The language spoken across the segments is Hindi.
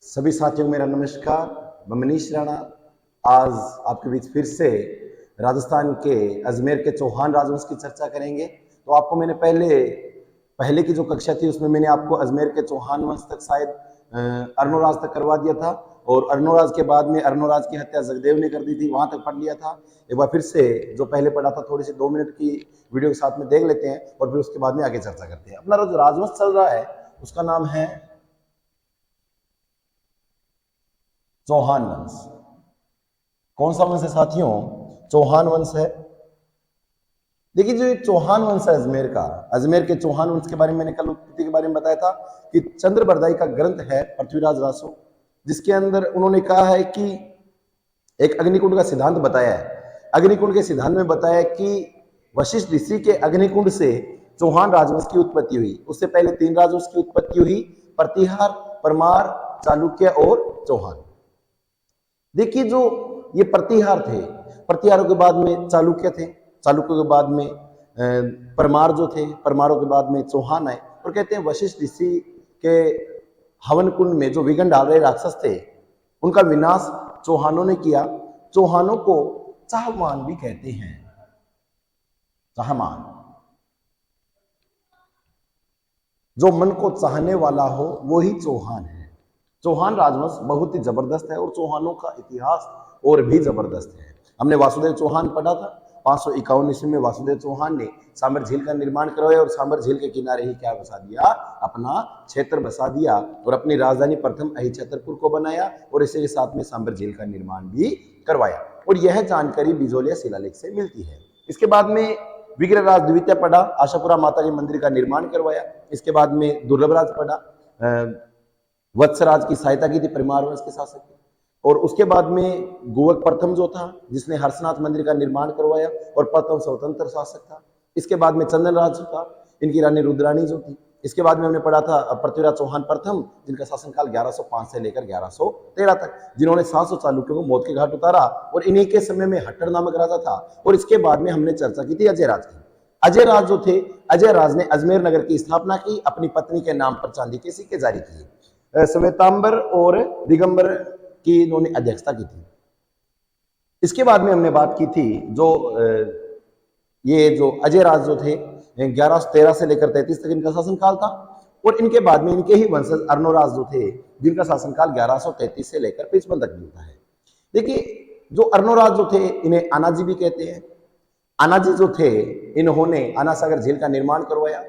सभी साथियों को मेरा नमस्कार। मैं मनीष राणा आज आपके बीच फिर से राजस्थान के अजमेर के चौहान राजवंश की चर्चा करेंगे। तो आपको मैंने पहले की जो कक्षा थी उसमें मैंने आपको अजमेर के चौहान वंश तक शायद अर्नोराज तक करवा दिया था, और अर्नोराज के बाद में अर्नोराज की हत्या जगदेव ने कर दी थी, वहां तक पढ़ लिया था। एक बार फिर से जो पहले पढ़ा था थोड़ी सी 2 मिनट की वीडियो के साथ में देख लेते हैं और फिर उसके बाद में आगे चर्चा करते हैं। अपना जो राजवंश चल रहा है उसका नाम है चौहान वंश। कौन सा वंश है साथियों? चौहान वंश है। देखिए, जो ये चौहान वंश है अजमेर के चौहान वंश के बारे में मैंने कल उत्पत्ति के बारे में बताया था कि चंद्रबरदाई का ग्रंथ है पृथ्वीराज रासो, जिसके अंदर उन्होंने कहा है कि एक अग्निकुंड का सिद्धांत बताया है। अग्निकुंड के सिद्धांत में बताया है कि वशिष्ठ ऋषि के अग्निकुंड से चौहान राजवंश की उत्पत्ति हुई। उससे पहले 3 राजवंश की उत्पत्ति हुई, प्रतिहार, परमार, चालुक्य और चौहान। देखिए, जो ये प्रतिहार थे, प्रतिहारों के बाद में चालुक्य थे, चालुक्य के बाद में परमार जो थे, परमारों के बाद में चौहान आए। और कहते हैं वशिष्ठ ऋषि के हवन कुंड में जो विघन डाल रहे राक्षस थे उनका विनाश चौहानों ने किया। चौहानों को चाहमान भी कहते हैं, चाहमान। जो मन को चाहने वाला हो वो ही चौहान है। चौहान राजवंश बहुत ही जबरदस्त है और चौहानों का इतिहास और भी जबरदस्त है। हमने वासुदेव चौहान पढ़ा था। 551 ईस्वी में वासुदेव चौहान ने सांबर झील का निर्माण करवाया और सांबर झील के किनारे ही क्या बसा दिया? अपना क्षेत्र बसा दिया और अपनी राजधानी प्रथम अहिछत्रपुर को बनाया और इसी के साथ में सांबर झील का निर्माण भी करवाया। और यह जानकारी बिजोलिया शिलालेख से मिलती है। इसके बाद में विग्रहराज द्वितीय पढ़ा, आशापुरा माता के मंदिर का निर्माण करवाया। इसके बाद में दुर्लभराज पढ़ा, वत्सराज की सहायता की थी परिमार वंश के शासक की। और उसके बाद में गोवक प्रथम जो था जिसने हर्षनाथ मंदिर का निर्माण करवाया और प्रथम स्वतंत्र शासक था। इसके बाद में चंदन राज था, इनकी रानी रुद्राणी जो थी। इसके बाद में हमने पढ़ा था पृथ्वीराज चौहान प्रथम, जिनका शासनकाल 1105 से लेकर 1113 तक, जिन्होंने 700 चालुक्यों को मौत के घाट उतारा। और इन्हीं के समय में हट्टर नामक राजा था। और इसके बाद में हमने चर्चा की थी अजय राज की। अजय राज जो थे, अजय राज ने अजमेर नगर की स्थापना की, अपनी पत्नी के नाम पर चांदी के सिक्के जारी किए। श्वेतांबर और दिगंबर की इन्होंने अध्यक्षता की थी। इसके बाद में हमने बात की थी जो ये जो अजय राज जो थे 1113 से लेकर 33 तक इनका शासनकाल था। और इनके बाद में इनके ही वंशज अर्नोराज जो थे जिनका शासनकाल 1133 से लेकर 55 तक मिलता है। देखिए, जो अर्नोराज जो थे इन्हें आनाजी भी कहते हैं। आनाजी जो थे इन्होंने आना सागर झील का निर्माण करवाया,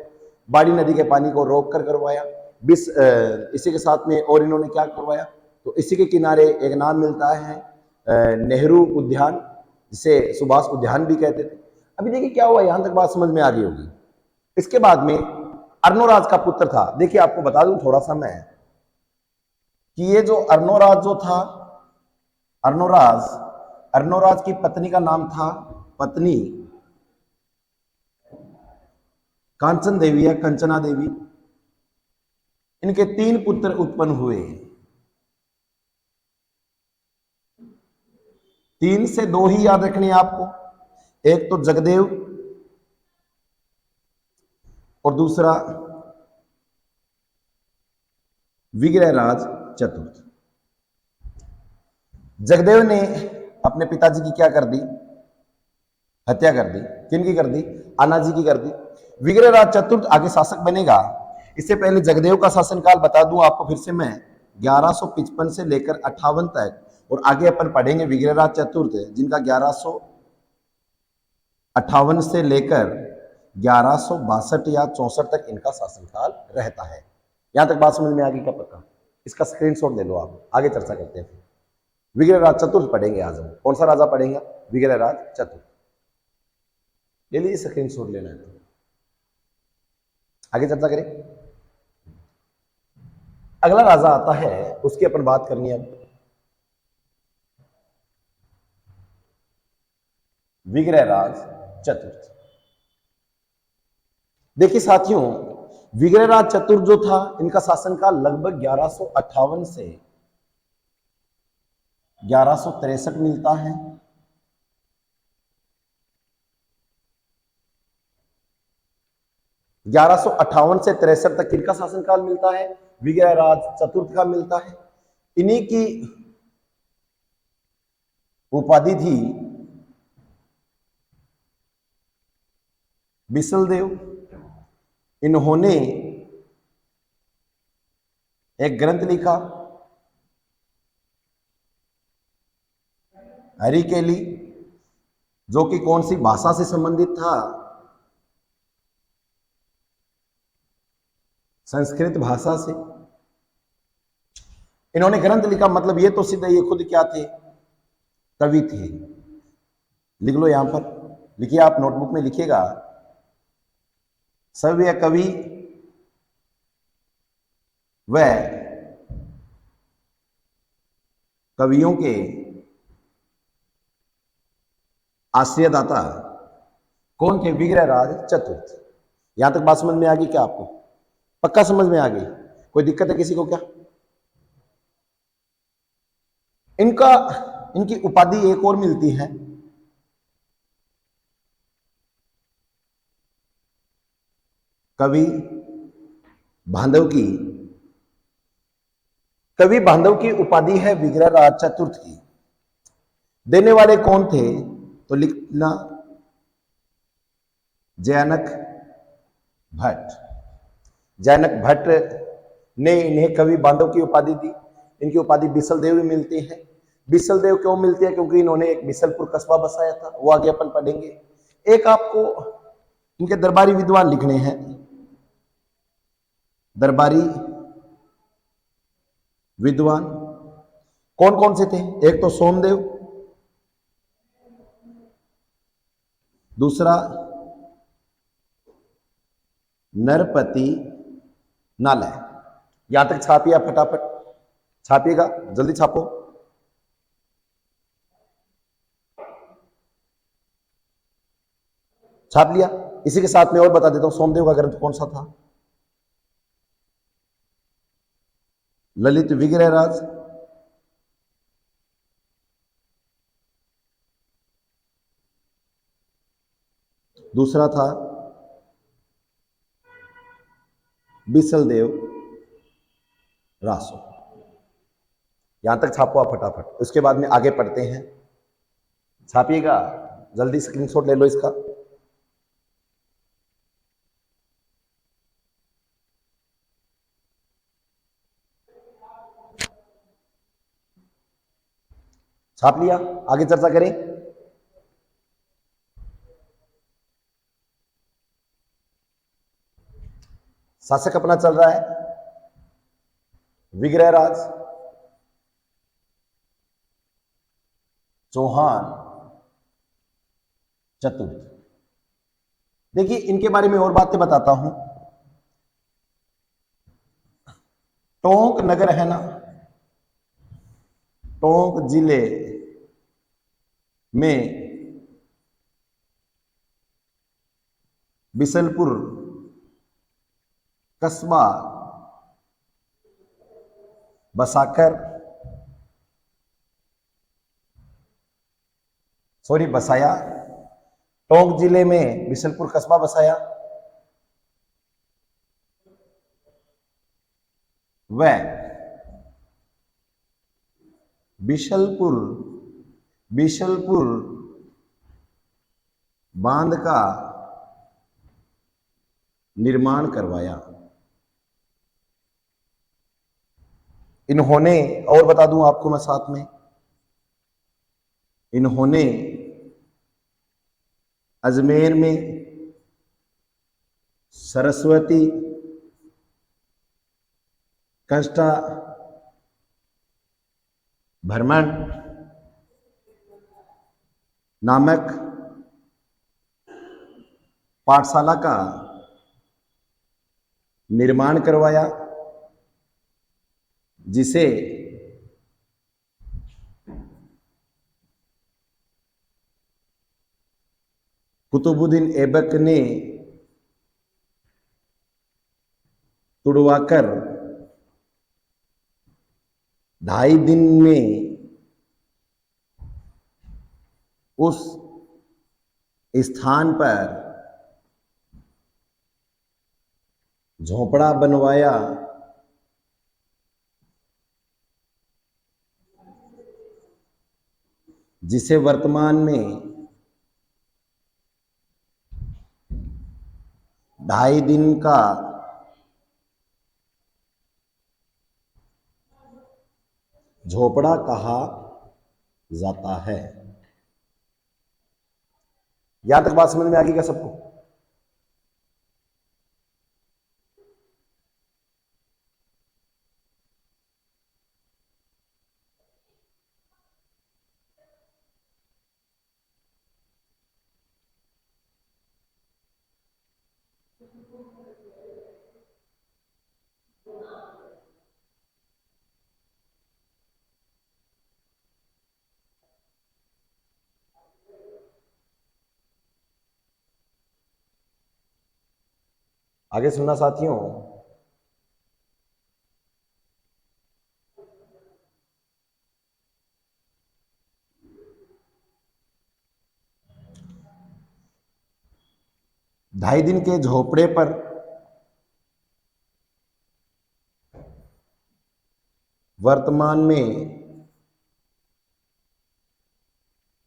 बाड़ी नदी के पानी को रोक कर करवाया। इसी के साथ में और इन्होंने क्या करवाया, तो इसी के किनारे एक नाम मिलता है नेहरू उद्यान, जिसे सुभाष उद्यान भी कहते थे। अभी देखिए क्या हुआ, यहां तक बात समझ में आ गई होगी। इसके बाद में अर्नोराज का पुत्र था। देखिए, आपको बता दूं थोड़ा सा मैं कि ये जो अर्नोराज जो था, अर्नोराज अर्नोराज की पत्नी का नाम था पत्नी कांचन देवी या कंचना देवी। इनके 3 पुत्र उत्पन्न हुए। 3 से 2 ही याद रखनी है आपको। एक तो जगदेव और दूसरा विग्रहराज चतुर्थ। जगदेव ने अपने पिताजी की क्या कर दी? हत्या कर दी। किनकी कर दी? आनाजी की कर दी। विग्रहराज चतुर्थ आगे शासक बनेगा। इससे पहले जगदेव का शासनकाल बता दूं आपको फिर से मैं, 1155 से लेकर 58 तक। और आगे अपन पढ़ेंगे विग्रहराज चतुर्थ जिनका 1158 से लेकर 1162 या 64 तक इनका शासनकाल रहता है। यहां तक बात समझ में आ गई क्या? पक्का इसका स्क्रीनशॉट ले लो आप, आगे चर्चा करते हैं। विग्रहराज चतुर्थ पढ़ेंगे आज हम। कौन सा राजा पढ़ेंगे? विग्रहराज चतुर्थ। ले लीजिए, स्क्रीनशॉट लेना है तो आगे चर्चा करें। अगला राजा आता है, उसकी अपन बात करनी है अब। विग्रहराज चतुर्थ। देखिए साथियों, विग्रहराज चतुर्थ जो था इनका शासनकाल लगभग 1158 से 1163 मिलता है। 1158 से 63 तक किनका शासनकाल मिलता है? विग्रह राज चतुर्थ का मिलता है। इन्हीं की उपाधि थी बिसलदेव। इन्होंने एक ग्रंथ लिखा हरिकेली, जो कि कौन सी भाषा से संबंधित था? संस्कृत भाषा से। इन्होंने ग्रंथ लिखा, मतलब ये तो सिद्ध है ये खुद क्या थे? कवि थे। लिख लो यहां पर, लिखिए, आप नोटबुक में लिखिएगा, सव्य कवि व कवियों के आश्रयदाता कौन थे? विग्रह राज चतुर्थ। यहां तक बात समझ में आ गई क्या आपको? पक्का समझ में आ गई? कोई दिक्कत है किसी को क्या? इनकी उपाधि एक और मिलती है, कवि बांधव की। कवि बांधव की उपाधि है विग्रह राज चतुर्थ की। देने वाले कौन थे? तो लिखना, जयानक भट्ट। जयानक भट्ट ने इन्हें कवि बांधव की उपाधि दी। इनकी उपाधि बिसलदेव भी मिलती है। बिसलदेव क्यों मिलती है? क्योंकि इन्होंने एक बिसलपुर कस्बा बसाया था, वो आगे अपन पढ़ेंगे। एक आपको इनके दरबारी विद्वान लिखने हैं। दरबारी विद्वान कौन कौन से थे? एक तो सोमदेव, दूसरा नरपति नालय। यहां तक छापिए, फटाफट छापिएगा, जल्दी छापो। छाप लिया? इसी के साथ में और बता देता हूं, सोमदेव का ग्रंथ कौन सा था? ललित विग्रह राज। दूसरा था बिसलदेव रासो। यहां तक छापो आप फटाफट, उसके बाद में आगे पढ़ते हैं। छापिएगा, जल्दी स्क्रीनशॉट ले लो इसका। छाप लिया? आगे चर्चा करें। शासक अपना चल रहा है विग्रह राज चौहान चतुर्थ। देखिए, इनके बारे में और बातें बताता हूं। टोंक नगर है ना, टोंक जिले में बिसलपुर कस्बा बसाया। टोंक जिले में बिसलपुर कस्बा बसाया। वह बिशलपुर बांध का निर्माण करवाया। इन्होंने, और बता दूं आपको मैं साथ में, इन्होंने अजमेर में सरस्वती कंष्टा भ्रमण नामक पाठशाला का निर्माण करवाया, जिसे कुतुबुद्दीन ऐबक ने तुड़वाकर 2.5 दिन में उस स्थान पर झोपड़ा बनवाया जिसे वर्तमान में 2.5 दिन का झोपड़ा कहा जाता है। यहां तक बात समझ में आ गई क्या सबको? 'आगे सुनना साथियों। ढाई दिन के झोपड़े पर वर्तमान में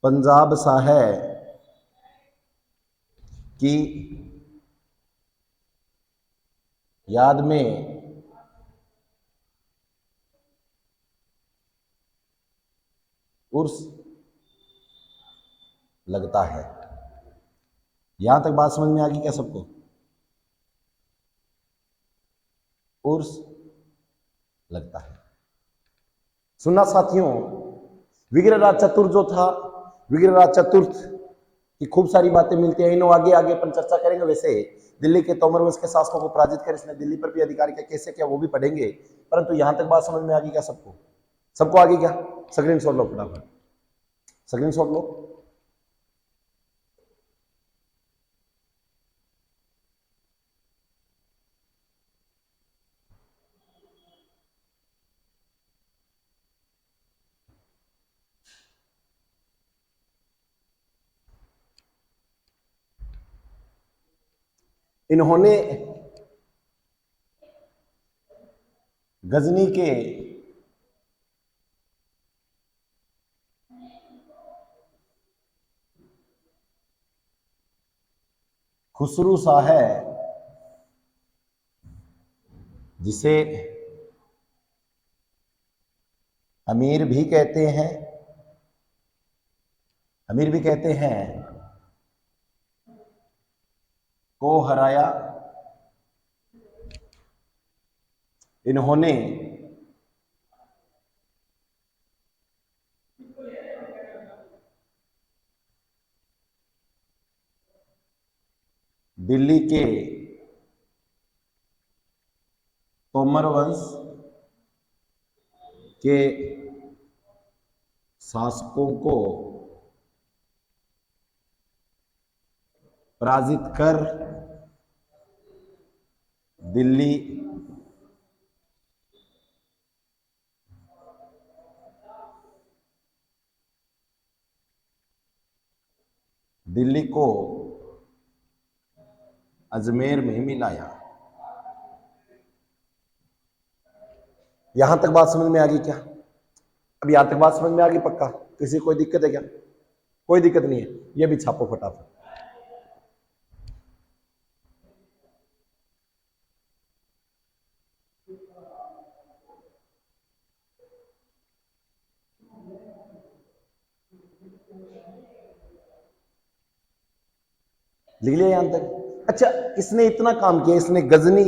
पंजाब साहे की याद में उर्स लगता है। यहां तक बात समझ में आ गई क्या सबको? उर्स लगता है। सुनना साथियों, विग्रहराज चतुर्थ जो था, विग्रहराज चतुर्थ की खूब सारी बातें मिलती हैं। इन्हों आगे आगे अपन चर्चा करेंगे। वैसे दिल्ली के तोमर वंश के शासकों को पराजित कर इसने दिल्ली पर भी अधिकार किया, कैसे किया वो भी पढ़ेंगे। परंतु यहां तक बात समझ में आ गई क्या सबको? सबको आ गई क्या? स्क्रीन शॉट लो फटाफट, स्क्रीन शॉट लो। इन्होंने गजनी के खुसरू शाह, जिसे अमीर भी कहते हैं, अमीर भी कहते हैं, को हराया। इन्होंने दिल्ली के तोमर वंश के शासकों को पराजित कर दिल्ली दिल्ली को अजमेर में मिलाया। यहां तक बात समझ में आ गई क्या? अब यहां तक बात समझ में आ गई पक्का? किसी कोई दिक्कत है क्या? कोई दिक्कत नहीं है, ये भी छापो फटाफट। लिख लिया यहां तक? अच्छा, इसने इतना काम किया, इसने गजनी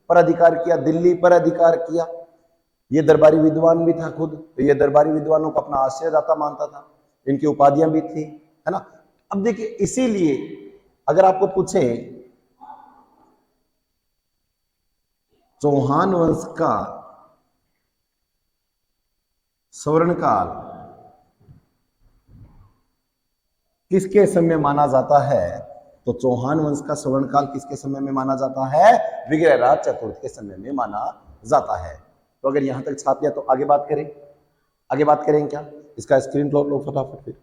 पर अधिकार किया, दिल्ली पर अधिकार किया। ये दरबारी विद्वान भी था खुद, तो ये दरबारी विद्वानों को अपना आश्रयदाता मानता था, इनकी उपाधियां भी थी, है ना। अब देखिए, इसीलिए अगर आपको पूछे चौहान वंश का स्वर्ण काल किसके समय माना जाता है, तो चौहान वंश का स्वर्ण काल किसके समय में माना जाता है? विग्रहराज चतुर्थ के समय में माना जाता है। तो अगर यहां तक छाप लिया तो आगे बात करें, आगे बात करें क्या? इसका स्क्रीन लो फटाफट फिर।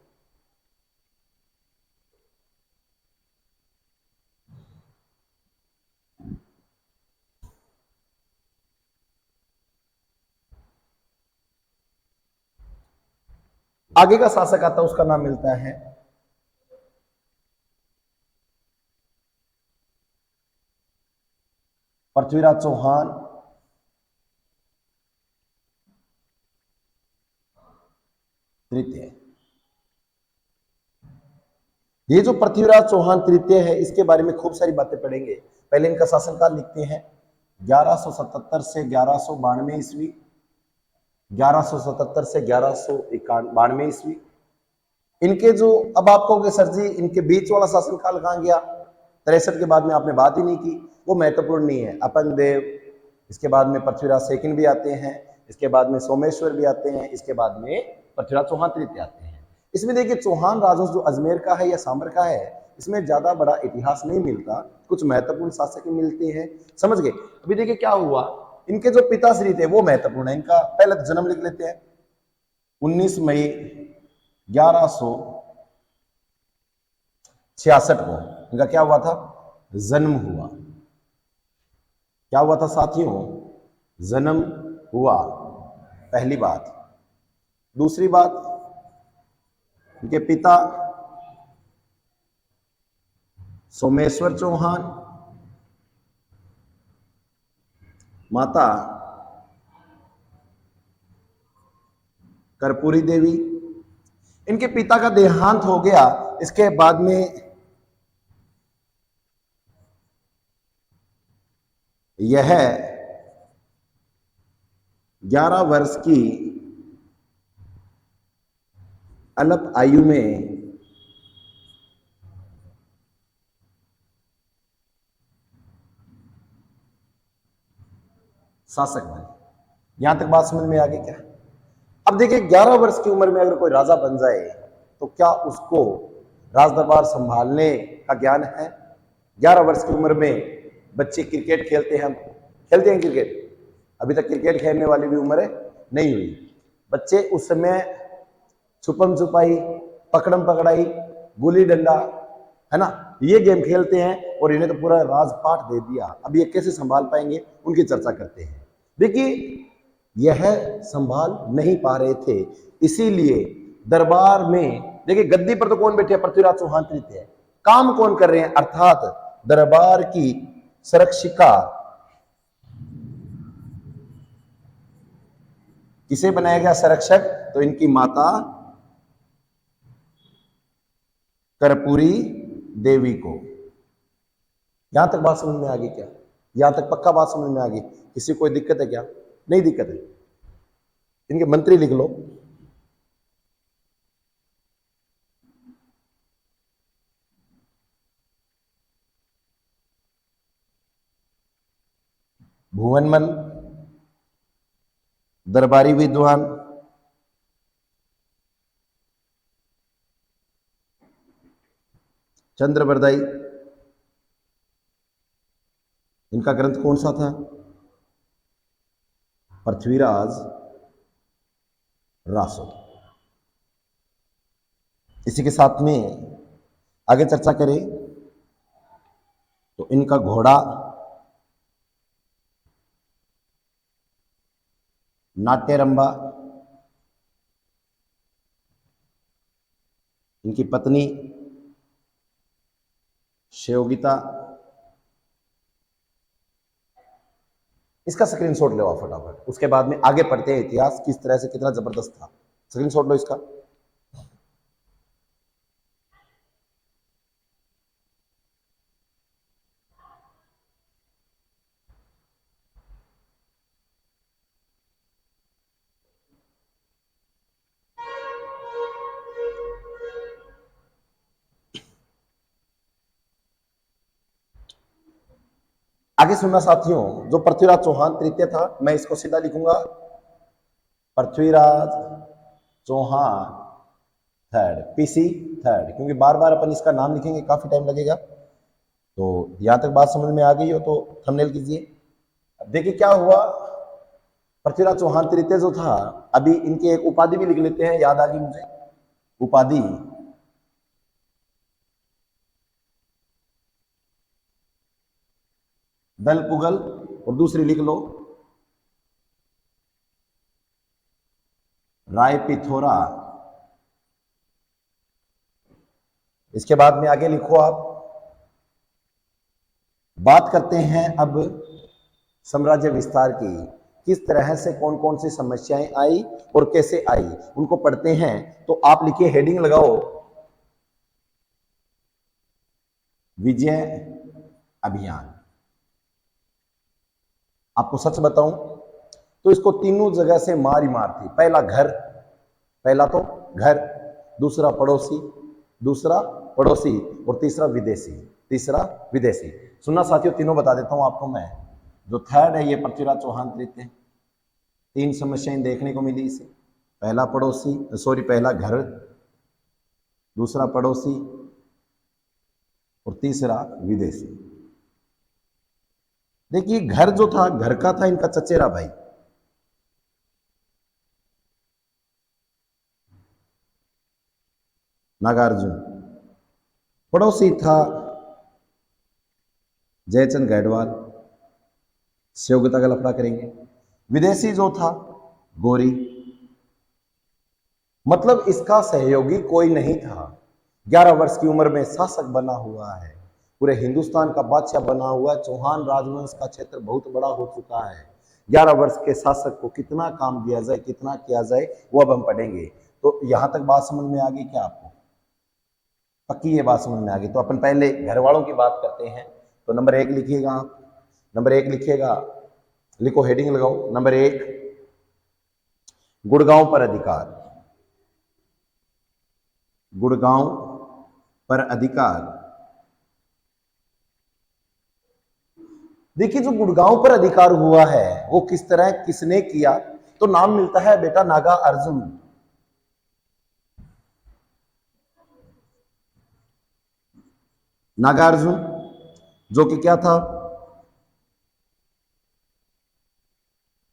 आगे का शासक आता है उसका नाम मिलता है पृथ्वीराज चौहान तृतीय। ये जो पृथ्वीराज चौहान तृतीय है इसके बारे में खूब सारी बातें पढ़ेंगे। पहले इनका शासनकाल लिखते हैं 1177 से 1192 ईस्वी, 1177 से 1192 ईस्वी। इनके जो, अब आप कहोगे सर जी इनके बीच वाला शासनकाल कहां गया, 63 के बाद में आपने बात ही नहीं की, वो महत्वपूर्ण नहीं है। अपंग देव, इसके बाद में पृथ्वीराज सेकंड भी आते हैं, इसके बाद में सोमेश्वर भी आते हैं, इसके बाद में पृथ्वीराज चौहान तृतीय आते हैं। इसमें देखिए चौहान राजवंश जो अजमेर का है या सांबर का है, इसमें ज्यादा बड़ा इतिहास नहीं मिलता, कुछ महत्वपूर्ण शासक मिलते हैं, समझ गए। अभी देखिए क्या हुआ, इनके जो पिताश्री थे वो महत्वपूर्ण है। इनका पहले जन्म लिख लेते हैं, 19 मई 1166 को इनका क्या हुआ था, जन्म हुआ। क्या हुआ था साथियों, जन्म हुआ, पहली बात। दूसरी बात, इनके पिता सोमेश्वर चौहान, माता कर्पूरी देवी। इनके पिता का देहांत हो गया, इसके बाद में यह 11 वर्ष की अल्प आयु में शासक बने। यहां तक बात समझ में आ गई क्या? अब देखिए 11 वर्ष की उम्र में अगर कोई राजा बन जाए तो क्या उसको राज दरबार संभालने का ज्ञान है? 11 वर्ष की उम्र में बच्चे क्रिकेट खेलते हैं, हम खेलते हैं क्रिकेट, अभी तक क्रिकेट खेलने वाली भी उम्र नहीं हुई। बच्चे उस समय छुपम छुपाई, पकड़म पकड़ाई, गुल्ली डंडा, है ना, ये गेम खेलते हैं और इन्हें तो पूरा राजपाट दे दिया। अब ये कैसे संभाल पाएंगे, उनकी चर्चा करते हैं। देखिए यह संभाल नहीं पा रहे थे, इसीलिए दरबार में देखिए गद्दी पर तो कौन बैठे हैं, पृथ्वीराज चौहान तृतीय। काम कौन कर रहे हैं, अर्थात दरबार की संरक्षिका किसे बनाया गया संरक्षक, तो इनकी माता कर्पूरी देवी को। यहां तक बात समझ में आ गई क्या? यहां तक पक्का बात समझ में आ गई? किसी कोई दिक्कत है क्या? नहीं दिक्कत है। इनके मंत्री लिख लो, भुवनमल, दरबारी विद्वान, चंद्रबरदाई। इनका ग्रंथ कौन सा था, पृथ्वीराज रासो। इसी के साथ में आगे चर्चा करें तो इनका घोड़ा नाट्यरंबा, इनकी पत्नी शिवगीता। इसका स्क्रीनशॉट लो आप फटाफट, उसके बाद में आगे पढ़ते हैं इतिहास किस तरह से कितना जबरदस्त था। स्क्रीनशॉट लो इसका। आगे सुनना साथियों, जो पृथ्वीराज चौहान तृतीय था, मैं इसको सीधा लिखूंगा Prithviraj Chauhan third, PC third, क्योंकि बार बार अपन इसका नाम लिखेंगे काफी टाइम लगेगा। तो यहां तक बात समझ में आ गई हो तो थंबनेल कीजिए। अब देखिए क्या हुआ, पृथ्वीराज चौहान तृतीय जो था, अभी इनकी एक उपाधि भी लिख लेते हैं, याद आ गई मुझे उपाधि, दल पुगल, और दूसरी लिख लो राय पिथोरा इसके बाद में आगे लिखो आप। बात करते हैं अब साम्राज्य विस्तार की, किस तरह से कौन कौन सी समस्याएं आई और कैसे आई, उनको पढ़ते हैं। तो आप लिखिए, हेडिंग लगाओ, विजय अभियान। आपको सच बताऊं तो इसको तीनों जगह से मार ही मार थी। पहला घर, पहला तो घर, दूसरा पड़ोसी, दूसरा पड़ोसी, और तीसरा विदेशी, तीसरा विदेशी। सुनना साथियों, तीनों बता देता हूं आपको मैं। जो थर्ड है ये पृथ्वीराज चौहान तृतीय। तीन समस्याएं देखने को मिली इसे। पहला पड़ोसी, सॉरी, पहला घर, दूसरा पड़ोसी और तीसरा विदेशी। देखिए, घर जो था, घर का था इनका चचेरा भाई, नागार्जुन। पड़ोसी था जयचंद गैडवाल, योग्यता का लफड़ा करेंगे। विदेशी जो था गोरी, मतलब इसका सहयोगी कोई नहीं था। 11 वर्ष की उम्र में शासक बना हुआ है, पूरे हिंदुस्तान का बादशाह बना हुआ है। चौहान राजवंश का क्षेत्र बहुत बड़ा हो चुका है। 11 वर्ष के शासक को कितना काम दिया जाए, कितना किया जाए, वो अब हम पढ़ेंगे। तो यहां तक बात समझ में आ गई क्या आपको? पक्की ये बात समझ में आ गई। तो अपन पहले घर वालों की बात करते हैं। तो नंबर 1 लिखिएगा आप, नंबर 1 लिखिएगा, लिखो, हेडिंग लगाओ। नंबर 1, गुड़गांव पर अधिकार, गुड़गांव पर अधिकार। देखिए, जो गुड़गांव पर अधिकार हुआ है वो किस तरह, किसने किया? तो नाम मिलता है बेटा नागा अर्जुन। नागार्जुन, जो कि क्या था,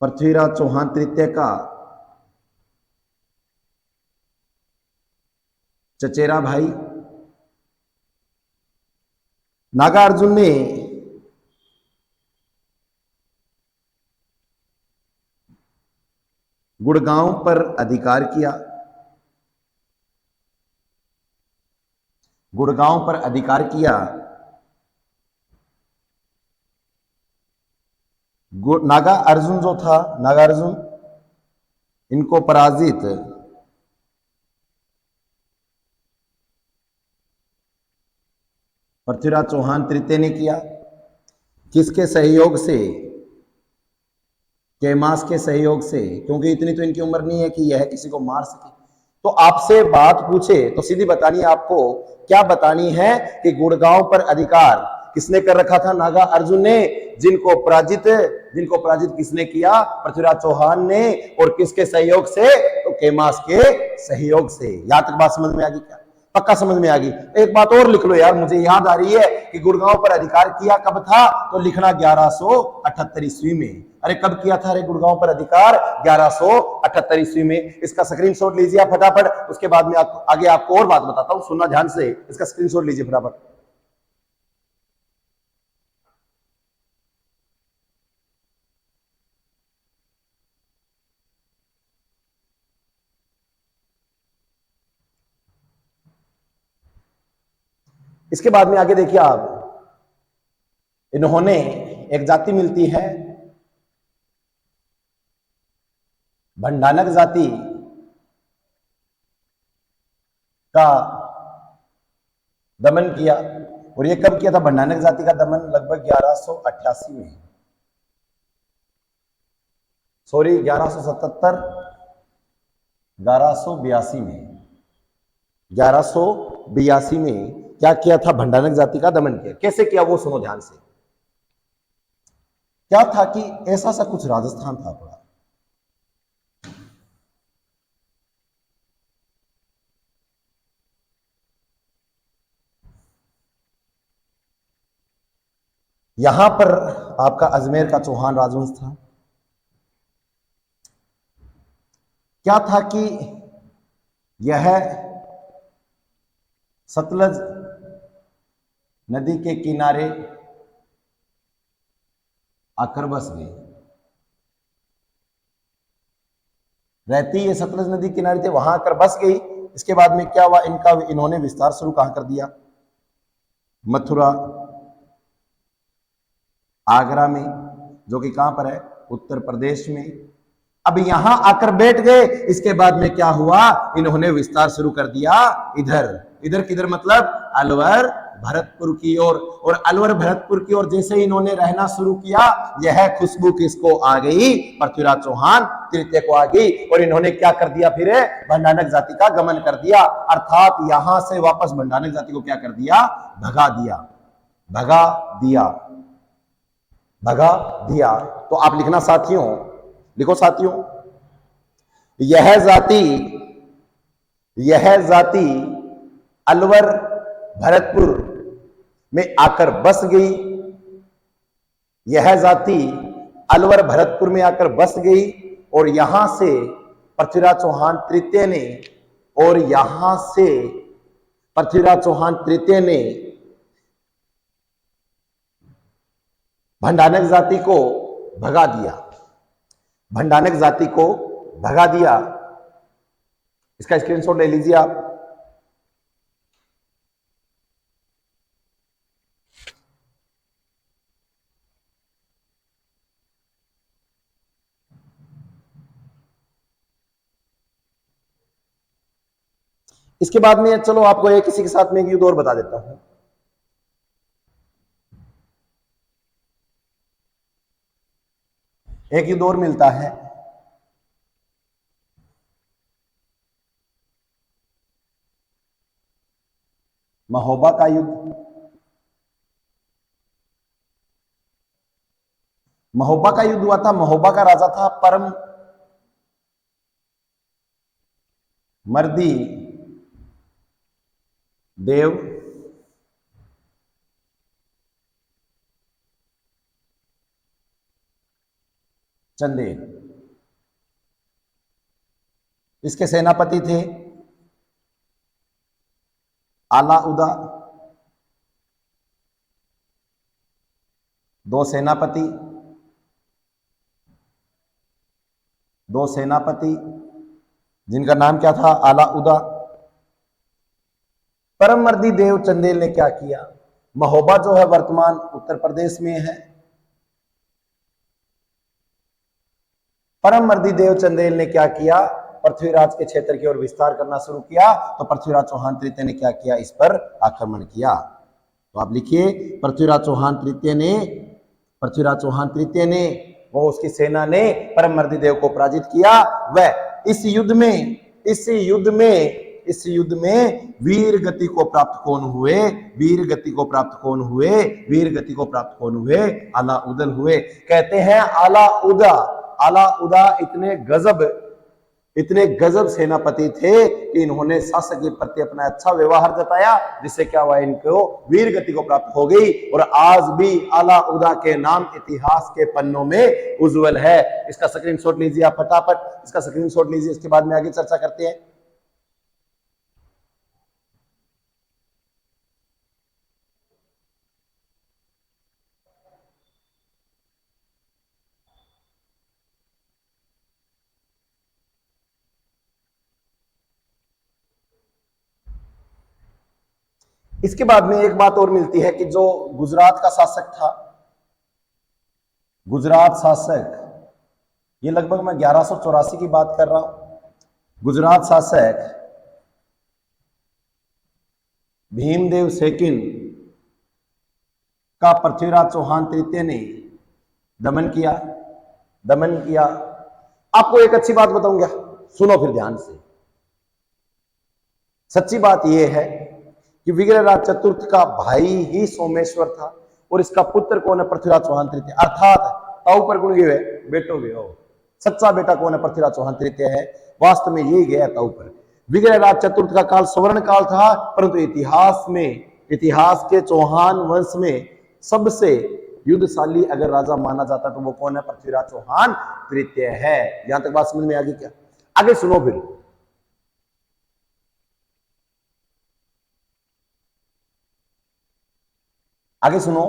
पृथ्वीराज चौहान तृतीय का चचेरा भाई। नागार्जुन ने गुड़गांव पर अधिकार किया, गुड़गांव पर अधिकार किया। नागा अर्जुन जो था, नागार्जुन, इनको पराजित पृथ्वीराज चौहान तृतीय ने किया। किसके सहयोग से? कैमास के सहयोग से, क्योंकि इतनी तो इनकी उम्र नहीं है कि यह किसी को मार सके। तो आपसे बात पूछे तो सीधी बतानी है आपको। क्या बतानी है? कि गुड़गांव पर अधिकार किसने कर रखा था? नागा अर्जुन ने। जिनको पराजित किसने किया? पृथ्वीराज चौहान ने। और किसके सहयोग से? तो कैमास के सहयोग से। यहां तक बात समझ में आ गई क्या? पक्का समझ में आ गई। एक बात और लिख लो यार, मुझे याद आ रही है कि गुड़गांव पर अधिकार किया कब था? तो लिखना 1178 ईस्वी में। अरे कब किया था रे गुड़गांव पर अधिकार? 1178 ईस्वी में। इसका स्क्रीनशॉट लीजिए आप फटाफट। उसके बाद में आगे आपको और बात बताता हूं, सुनना ध्यान से। इसका स्क्रीनशॉट लीजिए फटाफट। इसके बाद में आगे देखिए आप, इन्होंने एक जाति मिलती है भंडानक जाति का दमन किया। और ये कब किया था भंडानक जाति का दमन? लगभग 1188 में, सॉरी 1177, 1182 में, 1182 में क्या किया था? भंडानक जाति का दमन किया। कैसे किया वो सुनो ध्यान से। क्या था कि ऐसा सा कुछ राजस्थान था पड़ा, यहां पर आपका अजमेर का चौहान राजवंश था। क्या था कि यह सतलज नदी के किनारे आकर बस गए। रहती ये सतलज नदी किनारे थे, वहां आकर बस गई। इसके बाद में क्या हुआ, इन्होंने विस्तार शुरू कहां कर दिया, मथुरा आगरा में, जो कि कहां पर है, उत्तर प्रदेश में। अब यहां आकर बैठ गए। इसके बाद में क्या हुआ, इन्होंने विस्तार शुरू कर दिया इधर। इधर किधर मतलब अलवर भरतपुर की ओर। और अलवर भरतपुर की ओर जैसे ही इन्होंने रहना शुरू किया, यह खुशबू किसको आ गई, पृथ्वीराज चौहान तृतीय को आ गई। और इन्होंने क्या कर दिया, फिर भंडानक जाति का गमन कर दिया, अर्थात यहां से वापस भंडानक जाति को क्या कर दिया, भगा दिया, भगा दिया, भगा दिया। तो आप लिखना साथियों, लिखो साथियों, यह जाति अलवर भरतपुर में आकर बस गई। यह जाति अलवर भरतपुर में आकर बस गई और यहां से पृथ्वीराज चौहान तृतीय ने, और यहां से पृथ्वीराज चौहान तृतीय ने भंडानक जाति को भगा दिया, भंडानक जाति को भगा दिया। इसका स्क्रीनशॉट ले लीजिए आप। इसके बाद में चलो आपको एक किसी के साथ में एक युद्ध और बता देता हूं। एक युद्ध और मिलता है, महोबा का युद्ध। महोबा का युद्ध हुआ था। महोबा का राजा था परम मर्दी देव चंदेल। इसके सेनापति थे आलाउद्दा। दो सेनापति जिनका नाम क्या था, आलाउद्दा। परममर्दी देव चंदेल ने क्या किया, महोबा जो है वर्तमान उत्तर प्रदेश में है। परममर्दी देव चंदेल ने क्या किया, पृथ्वीराज के क्षेत्र की ओर विस्तार करना शुरू किया। तो पृथ्वीराज चौहान तृतीय ने क्या किया, इस पर आक्रमण किया। तो आप लिखिए, पृथ्वीराज चौहान तृतीय ने वो उसकी सेना ने परममर्दी देव को पराजित किया। वह इस युद्ध में वीर गति को प्राप्त कौन हुए, आलाउद्दीन हुए। कहते हैं आलाउद्दा इतने गजब सेनापति थे कि इन्होंने शासक के प्रति अपना अच्छा व्यवहार जताया, जिससे क्या हुआ, इनको वीर गति को प्राप्त हो गई। और आज भी आलाउद्दा के नाम इतिहास के पन्नों में उज्जवल है। इसका स्क्रीनशॉट लीजिए आप फटाफट, इसका स्क्रीनशॉट लीजिए। इसके बाद में आगे चर्चा करते हैं। इसके बाद में एक बात और मिलती है कि जो गुजरात का शासक था, गुजरात शासक, ये लगभग मैं 1184 की बात कर रहा हूं। गुजरात शासक भीमदेव सेकिन का पृथ्वीराज चौहान तृतीय ने दमन किया। आपको एक अच्छी बात बताऊंगा, सुनो फिर ध्यान से। सच्ची बात यह है कि विग्रहराज चतुर्थ का भाई ही सोमेश्वर था और इसका पुत्र कौन है, पृथ्वीराज चौहान तृतीय। अर्थात ताऊ पर गुण गए बेटो गए हो, सच्चा बेटा कौन है, पृथ्वीराज चौहान तृतीय है। वास्तव में यही गया ताऊ पर। विग्रहराज चतुर्थ का काल स्वर्ण काल था, परंतु इतिहास के चौहान वंश में सबसे युद्धशाली अगर राजा माना जाता तो वो कौन है, पृथ्वीराज चौहान तृतीय है। यहां तक बात समझ में आ गई क्या? आगे सुनो फिर। आगे सुनो।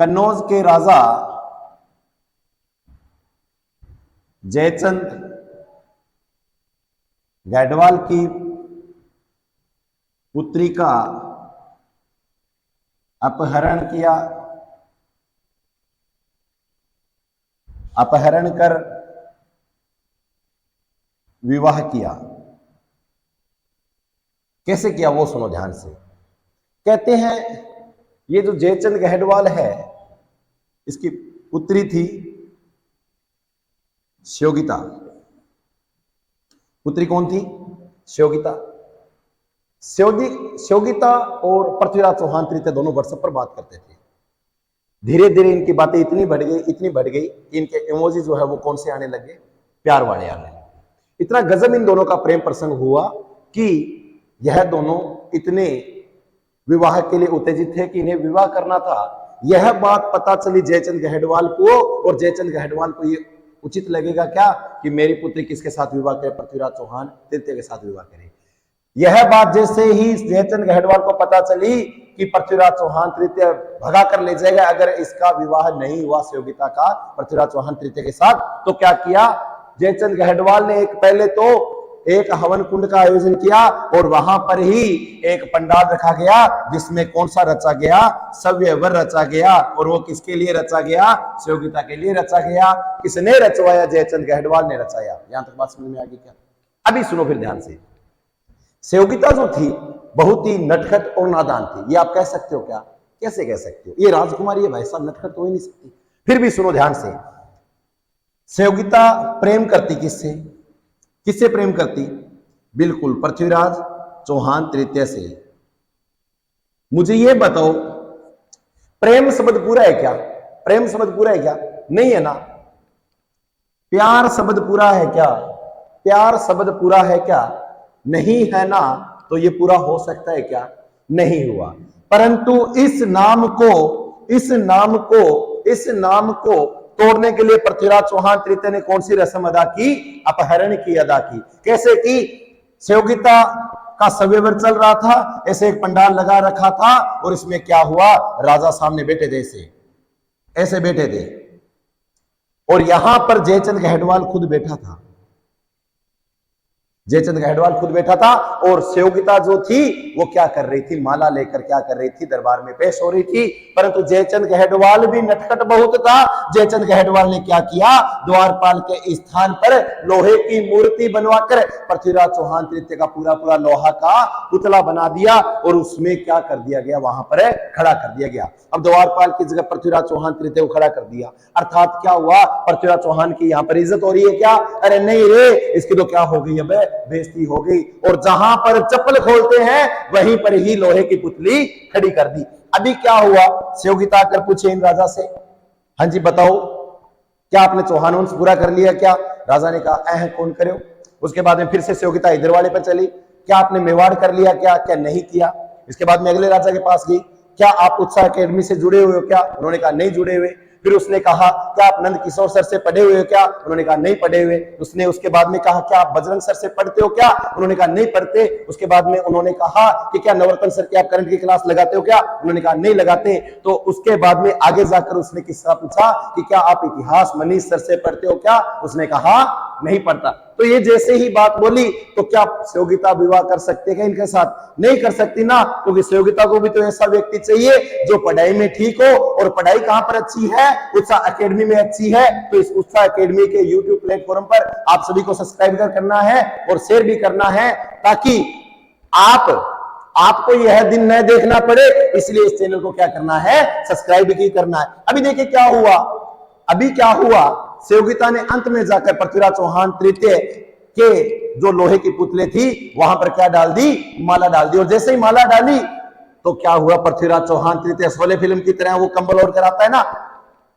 कन्नौज के राजा जयचंद गैडवाल की पुत्री का अपहरण किया, अपहरण कर विवाह किया। कैसे किया वो सुनो ध्यान से। कहते हैं ये जो जयचंद गहडवाल है, इसकी पुत्री थी श्योगिता। पुत्री कौन थी? श्योगिता। श्योगिता और पृथ्वीराज चौहान तृतीय दोनों व्हाट्सएप पर बात करते थे। धीरे धीरे इनकी बातें इतनी बढ़ गई कि इनके इमोजी जो है वो कौन से आने लगे? प्यार वाले आने लगे। इतना गजब इन दोनों का प्रेम प्रसंग हुआ कि यह दोनों इतने विवाह के लिए उत्तेजित थे कि इन्हें विवाह करना था। यह बात पता चली जयचंद गहडवाल को, और जयचंद गहडवाल को ये उचित लगेगा क्या कि मेरी पुत्री किसके साथ विवाह करे? पृथ्वीराज चौहान तृतीय के साथ विवाह करे। यह बात जैसे ही जयचंद गहडवाल को पता चली कि पृथ्वीराज चौहान तृतीय भगा कर ले जाएगा अगर इसका विवाह नहीं हुआ श्योगिता का पृथ्वीराज चौहान तृतीय के साथ, तो क्या किया जयचंद गहडवाल ने? पहले तो एक हवन कुंड का आयोजन किया और वहां पर ही एक पंडाल रखा गया जिसमें कौन सा रचा गया? सव्यवर रचा गया। और वो किसके लिए रचा गया? श्योगिता के लिए रचा गया। किसने रचवाया? जयचंद गहडवाल ने रचाया। यहां तक बात समझ में आ गई क्या? अभी सुनो फिर ध्यान से। श्योगिता जो थी बहुत ही नटखट और नादान थी। ये आप कह सकते हो क्या? कैसे कह सकते हो? ये राजकुमारी है भाई साहब, नटखट तो ही नहीं सकती। फिर भी सुनो ध्यान से। श्योगिता प्रेम करती किससे? किससे प्रेम करती? बिल्कुल पृथ्वीराज चौहान तृतीय से। मुझे ये बताओ प्रेम शब्द पूरा है क्या? प्रेम शब्द पूरा है क्या? नहीं है ना। प्यार शब्द पूरा है क्या? प्यार शब्द पूरा है क्या? नहीं है ना। तो ये पूरा हो सकता है क्या? नहीं हुआ। परंतु इस नाम को तोड़ने के लिए पृथ्वीराज चौहान तृतीय ने कौन सी रस्म अदा की? अपहरण की अदा की। कैसे की? श्योगिता का सवेवर चल रहा था, ऐसे एक पंडाल लगा रखा था और इसमें क्या हुआ? राजा सामने बैठे थे, ऐसे बैठे थे और यहां पर जयचंद गहडवाल खुद बैठा था। जयचंद गहडवाल खुद बैठा था और श्योगिता जो थी वो क्या कर रही थी? माला लेकर क्या कर रही थी? दरबार में पेश हो रही थी। परंतु जयचंद गहडवाल भी नटखट बहुत था। जयचंद गहडवाल ने क्या किया? द्वारपाल के स्थान पर लोहे की मूर्ति बनवाकर पृथ्वीराज चौहान तृतीय का पूरा लोहा का पुतला बना दिया और उसमें क्या कर दिया गया? वहां पर खड़ा कर दिया गया। अब द्वारपाल की जगह पृथ्वीराज चौहान तृतीय को खड़ा कर दिया। अर्थात क्या हुआ? पृथ्वीराज चौहान की यहां पर इज्जत हो रही है क्या? अरे नहीं रे, इसकी तो क्या हो गई? अब बेइज्जती हो गई। और जहां पर चप्पल खोलते हैं वहीं पर ही लोहे की पुतली खड़ी कर दी। अभी क्या हुआ? श्योगिता आकर पूछे इन राजा से, हाँ जी बताओ क्या आपने चौहान वंश पूरा कर लिया क्या? राजा ने कहा कौन करे। उसके बाद में फिर से श्योगिता इधर वाले पर चली, क्या आपने मेवाड़ कर लिया क्या? क्या नहीं किया। इसके बाद में अगले राजा के पास गई, क्या आप उत्साह एकेडमी से जुड़े हुए हो क्या? उन्होंने कहा नहीं जुड़े हुए। फिर उसने कहा क्या आप नंद किशोर सर से पढ़े हुए हो क्या? उन्होंने कहा नहीं पढ़े हुए। उसने उसके बाद में कहा क्या आप बजरंग सर से पढ़ते हो क्या? उन्होंने कहा नहीं पढ़ते। उसके बाद में उन्होंने कहा कि क्या नवरत्न सर की आप करंट की क्लास लगाते हो क्या? उन्होंने कहा नहीं लगाते। तो उसके बाद में आगे जाकर उसने किससे पूछा कि क्या आप इतिहास मनीष सर से पढ़ते हो क्या? उसने कहा नहीं पढ़ता। तो ये जैसे ही बात बोली तो क्या श्योगिता विवाह कर सकते हैं इनके साथ? नहीं कर सकती ना, क्योंकि श्योगिता को भी तो ऐसा व्यक्ति चाहिए जो पढ़ाई में ठीक हो। और पढ़ाई कहां पर अच्छी है? उत्साह एकेडमी में अच्छी है। तो इस उत्साह एकेडमी के यूट्यूब प्लेटफॉर्म पर आप सभी को सब्सक्राइब करना है और शेयर भी करना है ताकि आपको यह दिन न देखना पड़े। इसलिए इस चैनल को क्या करना है? सब्सक्राइब भी करना है। अभी देखिए क्या हुआ। अभी क्या हुआ? श्योगिता ने अंत में जाकर पृथ्वीराज चौहान तृतीय के जो लोहे की पुतले थी वहां पर क्या डाल दी? माला डाल दी। और जैसे ही माला डाली तो क्या हुआ? पृथ्वीराज चौहान तृतीय शोले फिल्म की तरह वो कंबल ओढ़ कर आता है ना,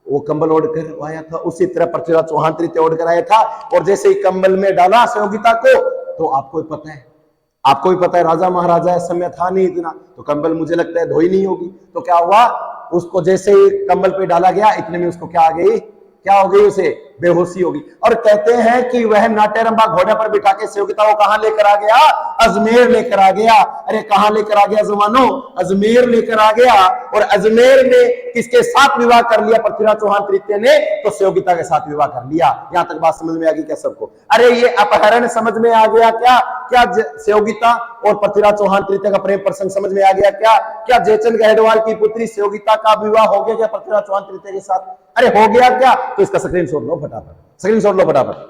वो कंबल ओढ़ कर आया था, उसी तरह पृथ्वीराज चौहान तृतीय ओढ़ कर आया था। और जैसे ही कंबल में डाला श्योगिता को, तो आपको भी पता है राजा महाराजा इस समय था नहीं इतना, तो कंबल मुझे लगता है धोई नहीं होगी। तो क्या हुआ? उसको जैसे ही कंबल पे डाला गया इतने में उसको क्या हो गई? उसे बेहोशी होगी। और कहते हैं कि वह नाट्यरंबा घोड़े पर बिठा के सेवकिता को कहां लेकर आ गया? अजमेर लेकर आ गया। अरे कहां लेकर आ गया जवानों? अजमेर लेकर आ गया। और अजमेर में किसके साथ विवाह कर लिया पृथ्वीराज चौहान तृतीय ने? तो सेवकिता के साथ विवाह कर लिया। यहां तक बात समझ में आ गई क्या सबको? अरे ये अपहरण समझ में आ गया क्या? क्या सेवगिता और पृथ्वीराज चौहान तृतीय का प्रेम प्रसंग समझ में आ गया क्या? क्या जयचंद गहडवाल की पुत्री सेवगिता का विवाह हो गया क्या पृथ्वीराज चौहान तृतीय के साथ? अरे हो गया क्या? तो इसका स्क्रीनशॉट लो फटाफट, स्क्रीनशॉट लो फटाफट।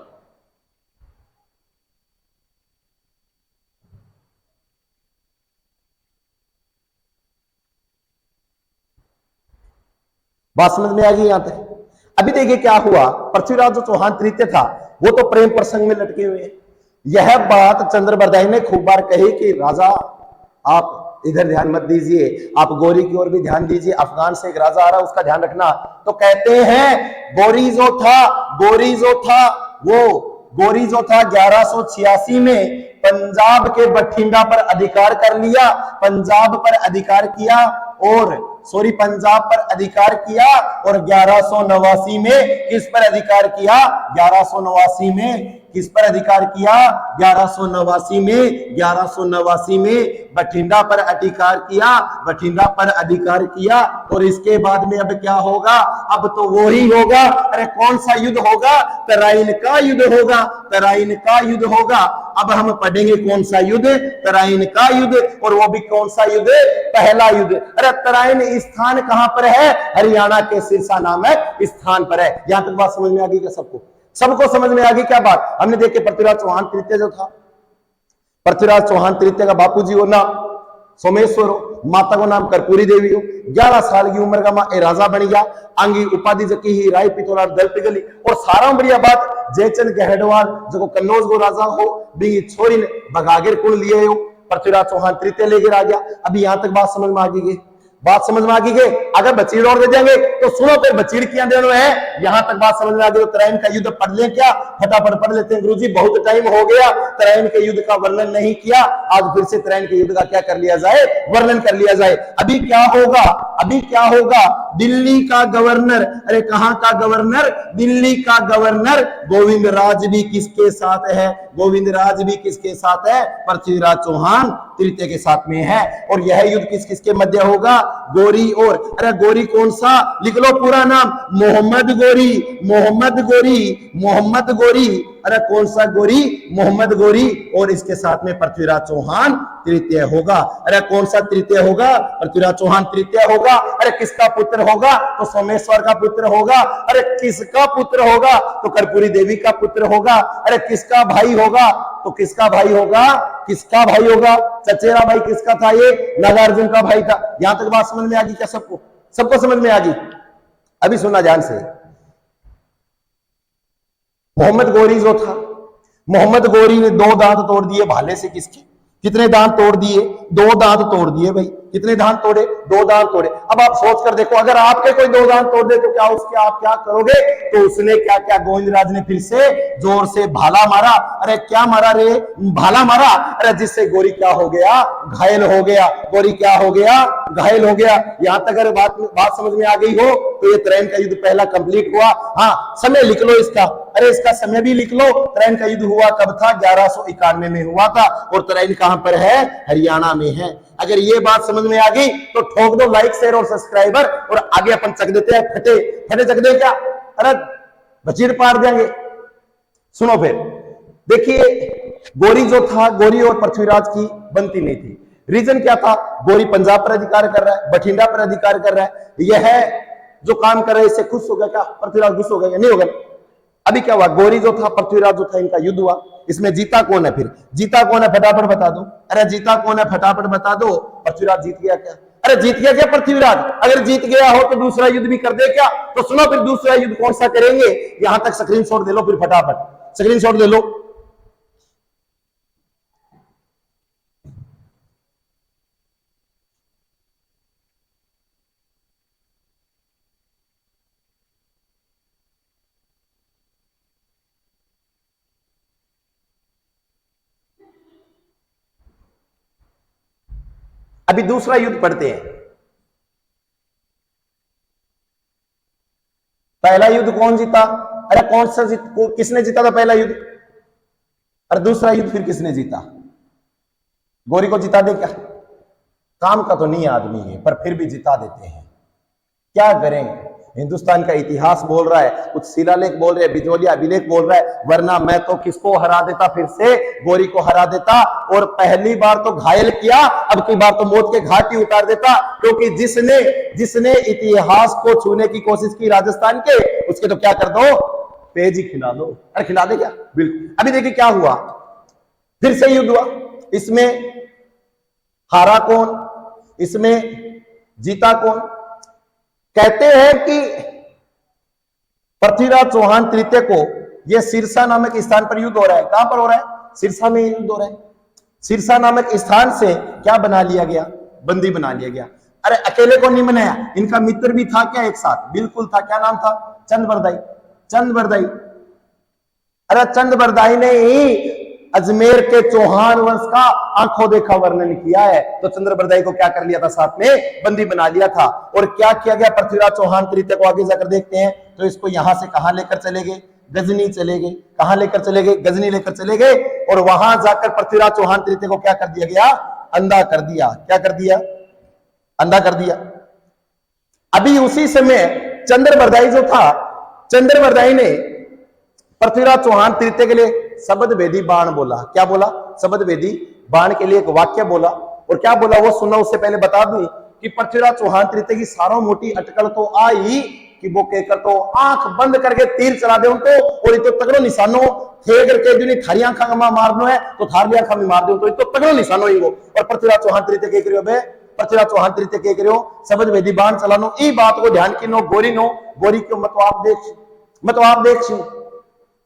बात समझ में आ गई यहां तक? अभी देखिए क्या हुआ। पृथ्वीराज जो चौहान तृतीय था वो तो प्रेम प्रसंग में लटके हुए हैं। यह बात चंद्रबरदाई ने खूब बार कही कि राजा आप इधर ध्यान मत दीजिए, आप गोरी की ओर भी ध्यान दीजिए, अफगान से एक राजा आ रहा है उसका ध्यान रखना। तो कहते हैं गोरी जो था गोरी जो था 1186 में पंजाब के बठिंडा पर अधिकार कर लिया, पंजाब पर अधिकार किया और पंजाब पर अधिकार किया। और 1189 में किस पर अधिकार किया? 1189 में किस पर अधिकार किया? 1189 में बठिंडा पर अधिकार किया, बठिंडा पर अधिकार किया। और इसके बाद में अब क्या होगा? अब तो वो ही होगा। अरे कौन सा युद्ध होगा? तराइन का युद्ध होगा, तराइन का युद्ध होगा। अब हम पढ़ेंगे कौन सा युद्ध? तराइन का युद्ध। और वो भी कौन सा युद्ध? पहला युद्ध। अरे तराइन स्थान कहां पर है? हरियाणा के सिरसा नामक स्थान पर है। यहां तक बात समझ में आ गई क्या सबको? सबको समझ में आ गई क्या बात? हमने देखे पृथ्वीराज चौहान तृतीय जो था, पृथ्वीराज चौहान तृतीय का बापू जी हो नाम सोमेश्वर हो, माता को नाम कर्पूरी देवी हो। 11 साल की उम्र का मां ए राजा बन गया। आंगी उपाधि जकी ही राय पितोला दल पिघली। और सारा बढ़िया बात जयचंद गहडवाल जो कन्नौज को राजा हो भी छोरी ने बगागिर कुल लिए हो, पृथ्वीराज चौहान तृतीय लेकर आ गया। अभी यहां तक बात समझ में आ गई? बात समझ में आ गई? अगर बचीड़ और दे देंगे तो सुनो फिर बचीड़ क्या देना है। यहां तक बात समझ में आ गई। तो तराइन का युद्ध पढ़ ले क्या? फटाफट पढ़ लेते हैं गुरुजी, बहुत टाइम हो गया तराइन के युद्ध का वर्णन नहीं किया। आज फिर से तराइन के युद्ध का क्या कर लिया जाए? वर्णन कर लिया जाए। अभी क्या होगा? अभी क्या होगा? दिल्ली का गवर्नर, अरे कहां का गवर्नर? दिल्ली का गवर्नर गोविंद राज भी किसके साथ है? गोविंद राज भी किसके साथ है? पृथ्वीराज चौहान तृतीय के साथ में है। और यह युद्ध किस किसके मध्य होगा? गोरी और, अरे गोरी कौन सा? लिख लो पूरा नाम, मोहम्मद गोरी, मोहम्मद गोरी, मोहम्मद गोरी। अरे कौन सा गोरी? मोहम्मद गोरी। और इसके साथ में पृथ्वीराज चौहान तृतीय होगा। अरे कौन सा तृतीय होगा? पृथ्वीराज चौहान तृतीय होगा। अरे किसका पुत्र होगा? तो सोमेश्वर का पुत्र होगा। अरे किसका पुत्र होगा? तो कर्पूरी देवी का पुत्र होगा। अरे किसका भाई होगा? तो किसका भाई होगा? किसका भाई होगा? चचेरा भाई किसका था? ये नागार्जुन का भाई था। यहां तक बात समझ में आ गई क्या सबको? सबको समझ में आ गई? अभी सुनना ध्यान से। मोहम्मद गोरी जो था, मोहम्मद गोरी ने 2 दांत तोड़ दिए भाले से। किसके? कितने दांत तोड़ दिए? 2 दांत तोड़ दिए भाई। कितने दांत तोड़े? 2 दांत तोड़े। अब आप सोच कर देखो, अगर आपके कोई 2 दांत तोड़ दे तो क्या उसके आप क्या करोगे? तो उसने क्या क्या? गोविंदराज ने फिर से जोर से भाला मारा। अरे क्या मारा रे? भाला मारा। अरे जिससे गोरी क्या हो गया? घायल हो गया। गोरी क्या हो गया? घायल हो गया। यहां तक अगर बात समझ में आ गई हो तो ये तराइन का युद्ध पहला कंप्लीट हुआ। हाँ समय लिख लो इसका। अरे इसका समय भी लिख लो। तराइन का युद्ध हुआ कब था? 1191 में हुआ था। और तराइन कहां पर है? हरियाणा में है। अगर ये बात समझ में आ गई तो ठोक दो लाइक शेयर और सब्सक्राइबर और आगे अपन चक देते हैं। फटे फटे चक दे क्या? अरे बचीर पार देंगे। सुनो फिर देखिए, गोरी जो था, गोरी और पृथ्वीराज की बनती नहीं थी। रीजन क्या था? गोरी पंजाब पर अधिकार कर रहा है, बठिंडा पर अधिकार कर रहा है। यह जो काम कर रहा है इससे खुश हो गया क्या? पृथ्वीराज खुश हो गया? नहीं होगा। अभी क्या हुआ? गोरी जो था, पृथ्वीराज जो था, इनका युद्ध हुआ। इसमें जीता कौन है? फिर जीता कौन है? फटाफट बता दो। अरे जीता कौन है? फटाफट बता दो। पृथ्वीराज जीत गया क्या? अरे जीत गया क्या पृथ्वीराज? अगर जीत गया हो तो दूसरा युद्ध भी कर दे क्या? तो सुनो फिर दूसरा युद्ध कौन सा करेंगे। यहां तक स्क्रीनशॉट दे लो, फिर फटाफट स्क्रीनशॉट ले लो। अभी दूसरा युद्ध पढ़ते हैं। पहला युद्ध कौन जीता? अरे कौन सा किसने जीता था पहला युद्ध? अरे दूसरा युद्ध फिर किसने जीता? गौरी को जिता दे क्या? काम का तो नहीं आदमी है, पर फिर भी जिता देते हैं। क्या करें? हिंदुस्तान का इतिहास बोल रहा है, कुछ शिलालेख बोल रहे हैं, बिजोलिया अभिलेख बोल रहा है, वरना मैं तो किसको हरा देता, फिर से गौरी को हरा देता। और पहली बार तो घायल किया, अब की बार तो मौत के घाट ही उतार देता, क्योंकि जिसने इतिहास को छूने की कोशिश की राजस्थान के, उसके तो क्या कर दो, पेज ही खिला दो। अरे खिला दे क्या? बिल्कुल। अभी देखिए क्या हुआ, फिर से युद्ध हुआ। इसमें हारा कौन, इसमें जीता कौन? कहते हैं कि पृथ्वीराज चौहान तृतीय को यह सिरसा नामक स्थान पर युद्ध हो रहा है। कहां पर हो रहा है? सिरसा में युद्ध हो रहा है। सिरसा नामक स्थान से क्या बना लिया गया? बंदी बना लिया गया। अरे अकेले को नहीं बनाया, इनका मित्र भी था क्या एक साथ? बिल्कुल था। क्या नाम था? चंद बरदाई। अरे चंद बरदाई ने ही अजमेर के चौहान वंश का आंखों देखा वर्णन किया है। तो चंद्र बरदाई को क्या कर लिया था? साथ में बंदी बना लिया था। और क्या किया गया? पृथ्वीराज चौहान तृतीय को आगे जाकर देखते हैं, तो इसको यहां से कहां लेकर चले गए? गजनी चले गए। कहां लेकर चले गए? गजनी लेकर चले गए। और वहां जाकर पृथ्वीराज चौहान तृतीय को क्या कर दिया गया? अंधा कर दिया। क्या कर दिया? अंधा कर दिया। अभी उसी समय चंद्र बरदाई जो था, चंद्र बरदाई ने पृथ्वीराज चौहान तृतीय के लिए शब्द वेदी बाण बोला। क्या बोला? शब्द वेदी बाण के लिए एक वाक्य बोला। और क्या बोला वो सुनो। उससे पहले बता दूं कि पृथ्वीराज चौहान तृतीय की सारों मोटी अटकल तो आई कि वो कहकर तो आंख बंद करके तीर चला दे उनको, और इतो तगड़ो निशानो थे करके जो नहीं थारी आंखा में मारनो है तो थारी आंखा में मार दो, तो इतो तगड़ो निशानो ही वो। और पृथ्वीराज चौहान तृतीय कह करियो बे, पृथ्वीराज चौहान तृतीय कह करियो शब्द वेदी बाण चलानो। ई बात को ध्यान की नो गोरी को मतवाब देख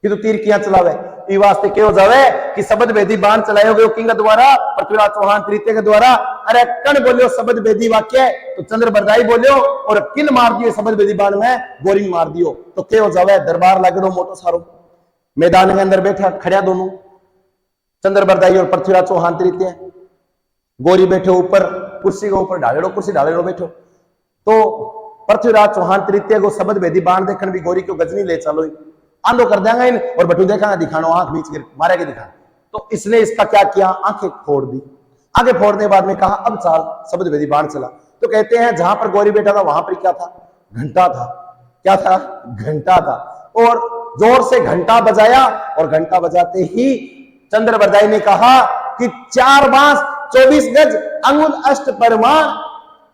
कि तू तीर किया चलावे। ई वास्ते क्यों जावे कि शब्द वेदी बाण चलायोगे किंग द्वारा, पृथ्वीराज चौहान तृतीय के द्वारा। अरे कण बोलियो शब्द वेदी वाक्य, तो चंद्र बरदाई बोलियो और किन मार दियो शब्द वेदी बाण में, गोरी मार दियो। तो क्यों जावे? दरबार लगे दो मोटो सारो, मैदान के अंदर बैठा खड़िया दोनों, चंद्र बरदाई और पृथ्वीराज चौहान तृतीय। गोरी बैठे ऊपर कुर्सी के ऊपर, कुर्सी ढालेड़ो बैठो। तो पृथ्वीराज चौहान तृतीय को शब्द वेदी बाण देखने भी गोरी को गजनी ले चलो, आंधो कर देंगे इन, और बटू देखा दिखानो आंख बीच के मारे के दिखा। तो इसने इसका क्या किया? आंखें फोड़ दी। आगे फोड़ने के बाद में कहा अब चाल शब्द वेदी बाण चला। तो कहते हैं जहां पर गौरी बैठा था वहां पर क्या था? घंटा था। क्या था? घंटा था। और जोर से घंटा बजाया, और घंटा बजाते ही चंद्र बरदाई ने कहा कि 4 बांस 24 गज अंगुल अष्ट परमाण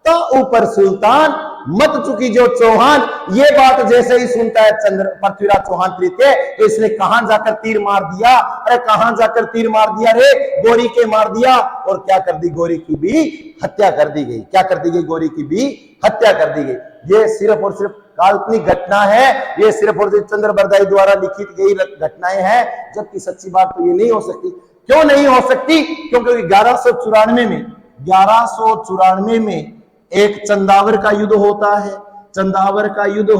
तो ऊपर सुल्तान मत चुकी जो चौहान। ये बात जैसे ही सुनता है चंद्र पृथ्वीराज चौहान तृतीय, तो इसने कहां जाकर तीर मार दिया? अरे कहां जाकर तीर मार दिया रे? गोरी के मार दिया। और क्या कर दी? गोरी की भी हत्या कर दी गई। क्या कर दी गई? गोरी की भी हत्या कर दी गई। ये सिर्फ और सिर्फ काल्पनिक घटना है, ये सिर्फ और सिर्फ चंद्र बरदाई द्वारा लिखित गई घटनाएं हैं, जबकि सच्ची बात तो ये नहीं हो सकती। क्यों नहीं हो सकती? क्योंकि 1194 में एक चंदावर का युद्ध होता है। चंदावर का युद्ध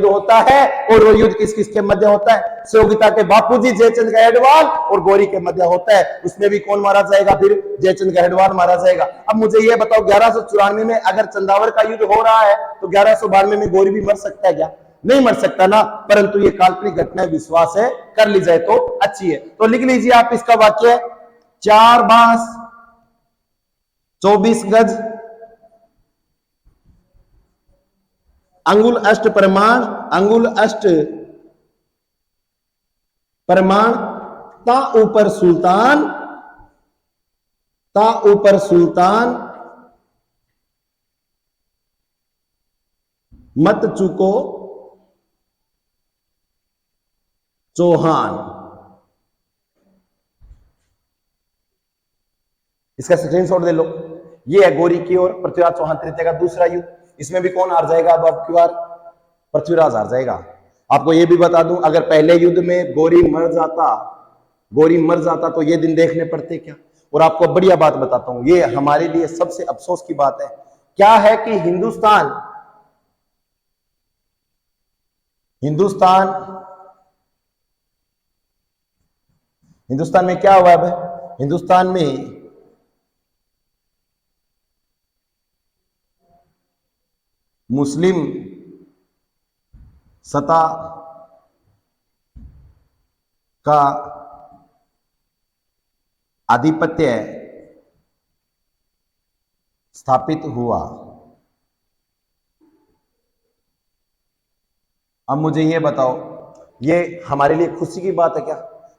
होता है। और वो युद्ध किस किस के मध्य होता है? सोगिता के बापूजी जयचंद गहडवाल और गौरी के मध्य होता है। उसमें भी कौन मारा जाएगा? फिर जयचंद गहडवाल मारा जाएगा। अब मुझे ये बताओ, 1194 में अगर चंदावर का युद्ध हो रहा है तो 1192 में गौरी भी मर सकता है क्या? नहीं मर सकता ना। परंतु ये काल्पनिक घटना, विश्वास है, कर ली जाए तो अच्छी है। तो लिख लीजिए आप इसका वाक्य, 4 बांस 24 गज अंगुल अष्ट परमाण ता ऊपर सुल्तान मत चुको चौहान। इसका स्क्रीनशॉट दे लो। ये है गौरी की और पृथ्वीराज चौहान तृतीय का दूसरा युद्ध। इसमें भी कौन हार जाएगा? अब की बार पृथ्वीराज हार जाएगा। आपको यह भी बता दूं, अगर पहले युद्ध में गौरी मर जाता तो ये दिन देखने पड़ते क्या? और आपको बढ़िया बात बताता हूं, ये हमारे लिए सबसे अफसोस की बात है। क्या है कि हिंदुस्तान में क्या हुआ है? हिंदुस्तान में मुस्लिम सत्ता का आधिपत्य स्थापित हुआ। अब मुझे ये बताओ, ये हमारे लिए खुशी की बात है क्या?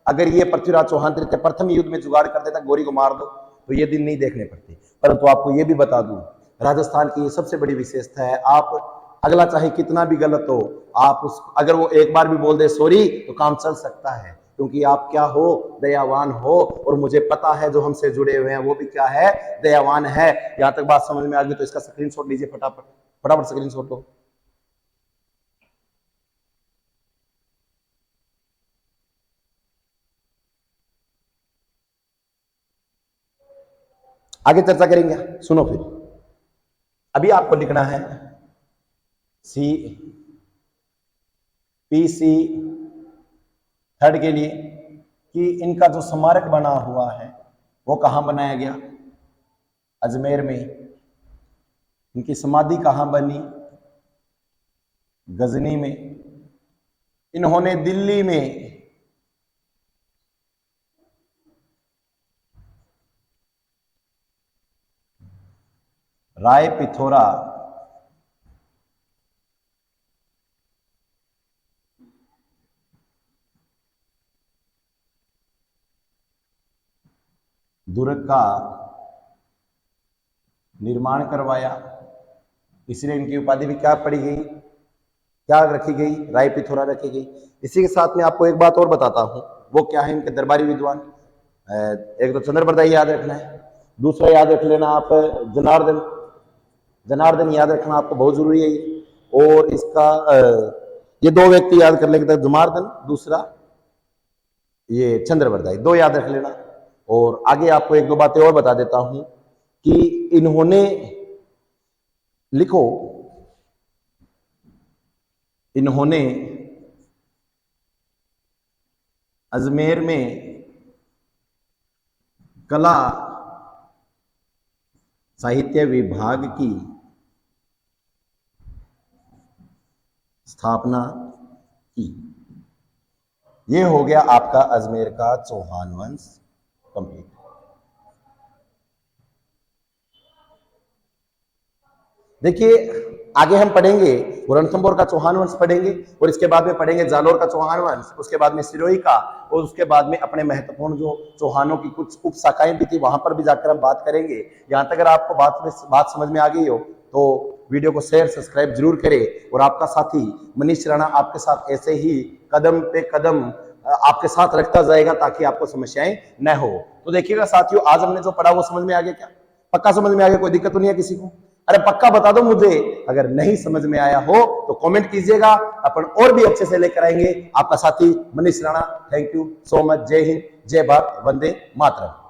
अगर ये पृथ्वीराज चौहान तृतीय प्रथम युद्ध में जुगाड़ कर देता, गौरी को मार दो, तो ये दिन नहीं देखने पड़ते। परंतु आपको ये भी बता दूं, राजस्थान की ये सबसे बड़ी विशेषता है, आप अगला चाहे कितना भी गलत हो, आप उस अगर वो एक बार भी बोल दे सॉरी, तो काम चल सकता है, क्योंकि आप क्या हो, दयावान हो। और मुझे पता है जो हमसे जुड़े हुए हैं वो भी क्या है, दयावान है। यहां तक बात समझ में आ गई तो इसका स्क्रीनशॉट लीजिए, फटाफट फटाफट स्क्रीनशॉट लो। आगे चर्चा करेंगे, सुनो फिर। अभी आपको लिखना है पीसी थर्ड के लिए कि इनका जो स्मारक बना हुआ है वो कहां बनाया गया? अजमेर में। इनकी समाधि कहां बनी? गजनी में। इन्होंने दिल्ली में राय पिथौरा दुर्ग का निर्माण करवाया, इसलिए इनकी उपाधि भी क्या पड़ी गई, क्या रखी गई? राय पिथौरा रखी गई। इसी के साथ में आपको एक बात और बताता हूं, वो क्या है, इनके दरबारी विद्वान। एक तो चंद्र बरदाई याद रखना है, दूसरा याद रख लेना आप जनार्दन, जनार्दन याद रखना आपको बहुत जरूरी है। और इसका ये दो व्यक्ति याद कर लेंगे, जनार्दन, दूसरा ये चंद्र बरदाई, दो याद रख लेना। और आगे आपको एक दो बातें और बता देता हूं कि इन्होंने, लिखो, इन्होंने अजमेर में कला साहित्य विभाग की स्थापना की। यह हो गया आपका अजमेर का चौहान वंश कंप्लीट। देखिए आगे हम पढ़ेंगे रणथंभौर का चौहान वंश पढ़ेंगे, और इसके बाद में पढ़ेंगे जालोर का चौहान वंश, उसके बाद में सिरोही का, और उसके बाद में अपने महत्वपूर्ण जो चौहानों की कुछ उप शाखाएं भी थी वहां पर भी जाकर हम बात करेंगे। यहां तक अगर आपको बात समझ में आ गई हो तो वीडियो को शेयर सब्सक्राइब जरूर करें, और आपका साथी मनीष राणा आपके साथ ऐसे ही कदम पे कदम आपके साथ रखता जाएगा ताकि आपको समस्याएं न हो। तो देखिएगा साथियों, आज हमने जो पढ़ा वो समझ में आ गया क्या? पक्का समझ में आ गया? कोई दिक्कत तो नहीं है किसी को? अरे पक्का बता दो मुझे, अगर नहीं समझ में आया हो तो कमेंट कीजिएगा, अपन और भी अच्छे से लेकर आएंगे। आपका साथी Manish Rana, thank you so much. जय हिंद, जय भारत, वंदे मातरम।